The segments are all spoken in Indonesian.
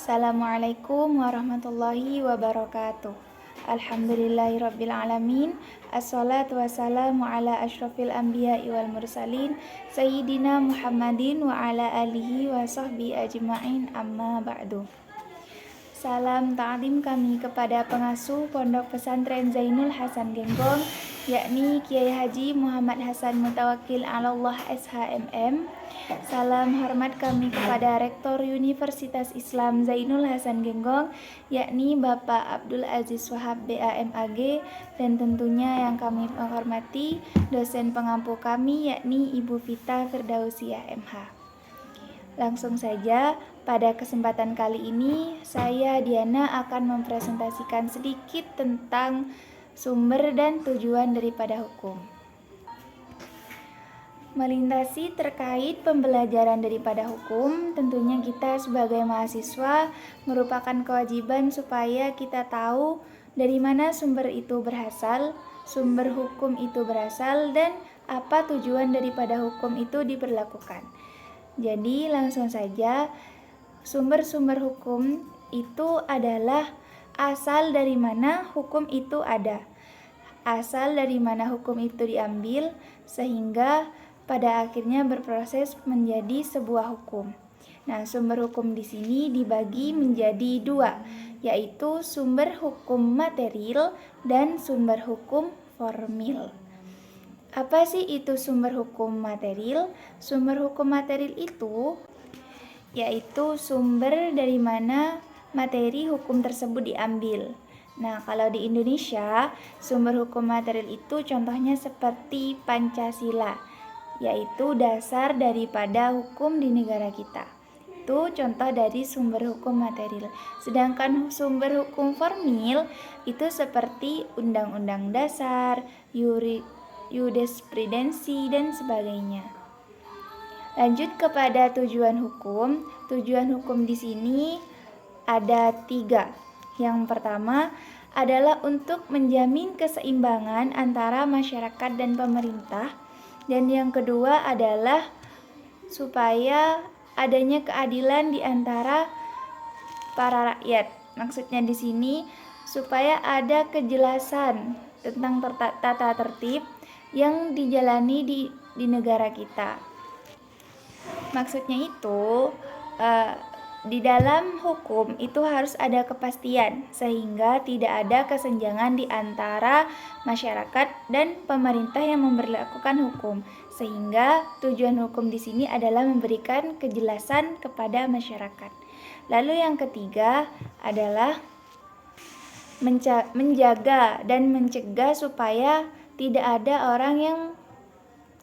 Assalamualaikum warahmatullahi wabarakatuh. Alhamdulillahirabbil alamin. Assalatu wassalamu ala asyrafil anbiya'i wal mursalin sayyidina Muhammadin wa ala alihi wa sahbihi ajma'in, amma ba'du. Salam ta'zim kami kepada pengasuh Pondok Pesantren Zainul Hasan Genggong, yakni Kiai Haji Muhammad Hasan Mutawakkil Alallah SHMM. Salam hormat kami kepada Rektor Universitas Islam Zainul Hasan Genggong, yakni Bapak Abdul Aziz Wahab BAMAG, dan tentunya yang kami hormati dosen pengampu kami, yakni Ibu Vita Firdausiah MH. Langsung saja, pada kesempatan kali ini saya Diana akan mempresentasikan sedikit tentang sumber dan tujuan daripada hukum. Melintasi terkait pembelajaran daripada hukum, tentunya kita sebagai mahasiswa merupakan kewajiban supaya kita tahu dari mana sumber itu berasal, sumber hukum itu berasal, dan apa tujuan daripada hukum itu diberlakukan. Jadi langsung saja, sumber-sumber hukum itu adalah asal dari mana hukum itu ada, asal dari mana hukum itu diambil, sehingga pada akhirnya berproses menjadi sebuah hukum. Nah, sumber hukum di sini dibagi menjadi dua, yaitu sumber hukum material dan sumber hukum formil. Apa sih itu sumber hukum material? Sumber hukum material itu yaitu sumber dari mana materi hukum tersebut diambil. Nah, kalau di Indonesia, sumber hukum material itu contohnya seperti Pancasila, yaitu dasar daripada hukum di negara kita. Itu contoh dari sumber hukum material. Sedangkan sumber hukum formil itu seperti Undang-Undang Dasar, jurisprudensi, dan sebagainya. Lanjut kepada tujuan hukum. Tujuan hukum di sini ada 3. Yang pertama adalah untuk menjamin keseimbangan antara masyarakat dan pemerintah. Dan yang kedua adalah supaya adanya keadilan di antara para rakyat. Maksudnya di sini supaya ada kejelasan tentang tata tertib yang dijalani di negara kita. Maksudnya itu di dalam hukum itu harus ada kepastian sehingga tidak ada kesenjangan di antara masyarakat dan pemerintah yang memberlakukan hukum. Sehingga tujuan hukum di sini adalah memberikan kejelasan kepada masyarakat. Lalu yang ketiga adalah menjaga dan mencegah supaya tidak ada orang yang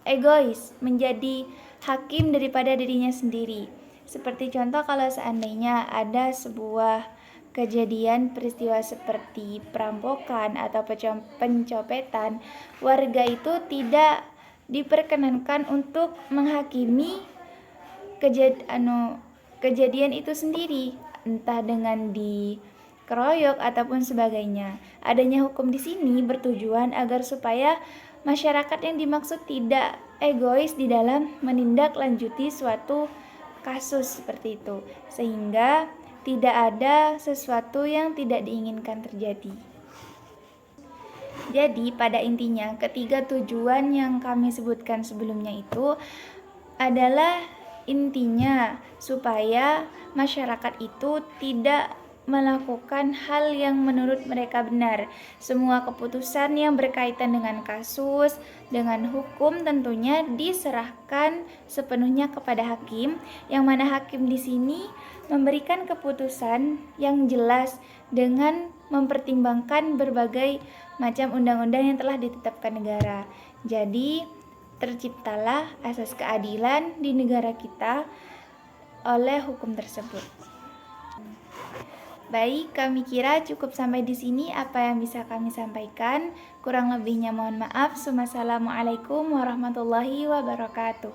egois menjadi hakim daripada dirinya sendiri. Seperti contoh kalau seandainya ada sebuah kejadian peristiwa seperti perampokan atau pencopetan, warga itu tidak diperkenankan untuk menghakimi kejadian itu sendiri, entah dengan dikeroyok ataupun sebagainya. Adanya hukum di sini bertujuan agar supaya masyarakat yang dimaksud tidak egois di dalam menindaklanjuti suatu kasus seperti itu, sehingga tidak ada sesuatu yang tidak diinginkan terjadi. Jadi pada intinya ketiga tujuan yang kami sebutkan sebelumnya itu adalah intinya supaya masyarakat itu tidak melakukan hal yang menurut mereka benar. Semua keputusan yang berkaitan dengan kasus, dengan hukum tentunya diserahkan sepenuhnya kepada hakim, yang mana hakim di sini memberikan keputusan yang jelas dengan mempertimbangkan berbagai macam undang-undang yang telah ditetapkan negara. Jadi terciptalah asas keadilan di negara kita oleh hukum tersebut. Baik, kami kira cukup sampai di sini apa yang bisa kami sampaikan. Kurang lebihnya mohon maaf. Wassalamualaikum warahmatullahi wabarakatuh.